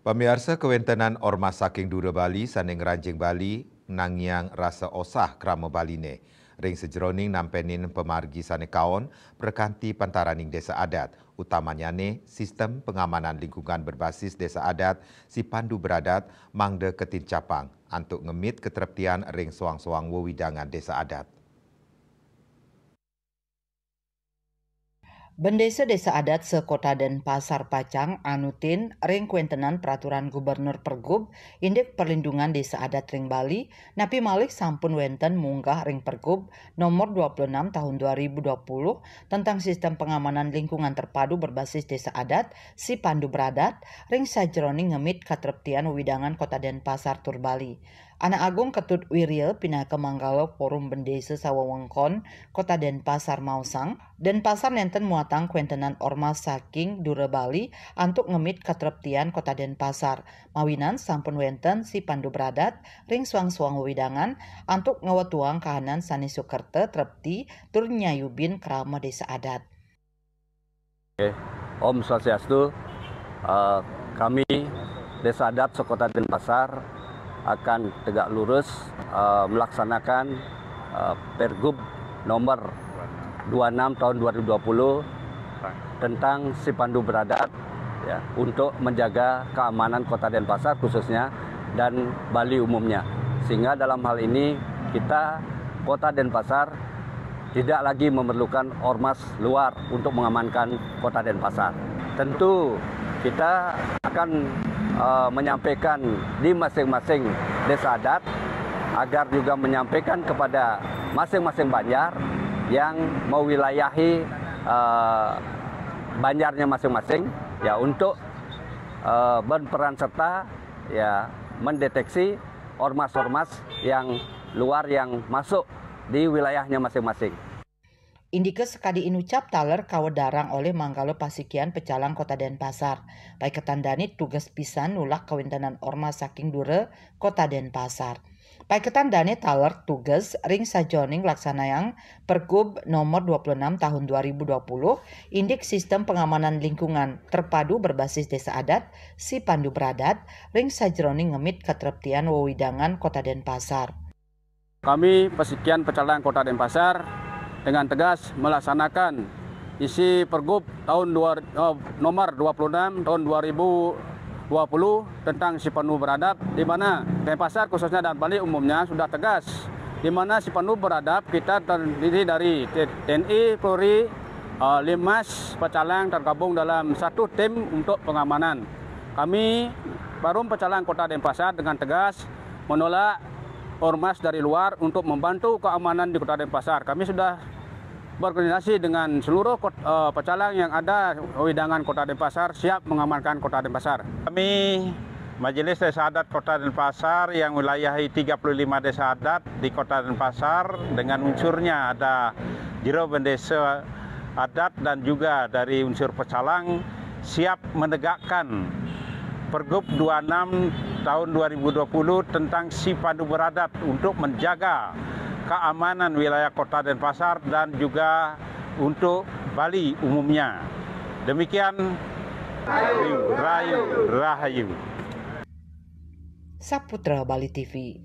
Pemirsa kewentenan Ormas saking Dura Bali saning Ranjing Bali nangyang rasa osah krama Baline. Ring sejeroning nampenin pemargi sane kaon berkanti pantaraning desa adat. Utamanya ne sistem pengamanan lingkungan berbasis desa adat si Pandu Beradat mangde ketin capang untuk ngemit ketertian ring soang-soang wewidangan desa adat. Bendesa Desa Adat sekota Denpasar Pacang anutin ring kuentenan peraturan gubernur Pergub indek perlindungan desa adat ring Bali napi malik sampun wenten munggah ring Pergub nomor 26 tahun 2020 tentang sistem pengamanan lingkungan terpadu berbasis desa adat si Pandu Beradat ring sajroning ngemit katreptian widangan kota Denpasar Tur Bali. Anak Agung Ketut Wiril pindah ke Manggalo Forum Bendesa Sawawengkon Kota Denpasar Mausang. Denpasar nenten muatang kuentenan ormas saking Dura Bali antuk ngemit katreptian Kota Denpasar. Mawinan sampun wenten si Pandu Beradat ring suang-suang widangan antuk ngewetuang kahanan Sani Sukerte trepti tur nyayubin krama desa adat. Om Swastiastu, kami Desa Adat Sekota Denpasar akan tegak lurus melaksanakan Pergub nomor 26 tahun 2020 tentang si Pandu Beradat ya, untuk menjaga keamanan Kota Denpasar khususnya dan Bali umumnya. Sehingga dalam hal ini kita Kota Denpasar tidak lagi memerlukan ormas luar untuk mengamankan Kota Denpasar. Tentu kita akan menyampaikan di masing-masing desa adat agar juga menyampaikan kepada masing-masing banjar yang mewilayahi banjarnya masing-masing ya untuk berperan serta ya mendeteksi ormas-ormas yang luar yang masuk di wilayahnya masing-masing. Indike sekadi inucap taler kawedarang oleh Manggalo Pasikian Pecalang Kota Denpasar. Baik ketandani tugas pisan nulak kawentenan ormas saking Dura Kota Denpasar. Baik ketandani taler tugas ring sajoning laksanayang Pergub nomor 26 tahun 2020 indik sistem pengamanan lingkungan terpadu berbasis desa adat si Pandu Beradat ring sajroning ngemit katreptian wewidangan Kota Denpasar. Kami Pasikian Pecalang Kota Denpasar dengan tegas melaksanakan isi Pergub nomor 26 tahun 2020 tentang si Pandu Beradat, di mana Denpasar khususnya dan Bali umumnya sudah tegas, di mana si Pandu Beradat kita terdiri dari TNI, Polri, Limas, Pecalang tergabung dalam satu tim untuk pengamanan. Kami Forum Pecalang Kota Denpasar dengan tegas menolak ormas dari luar untuk membantu keamanan di Kota Denpasar. Kami sudah berkoordinasi dengan seluruh pecalang yang ada widangan Kota Denpasar siap mengamankan Kota Denpasar. Kami Majelis Desa Adat Kota Denpasar yang wilayahi 35 desa adat di Kota Denpasar dengan unsurnya ada Jero Bendesa Adat dan juga dari unsur pecalang siap menegakkan Pergub 26 tahun 2020 tentang si Pandu Beradat untuk menjaga keamanan wilayah Kota Denpasar dan juga untuk Bali umumnya. Demikian, Rahayu. Saputra Bali TV.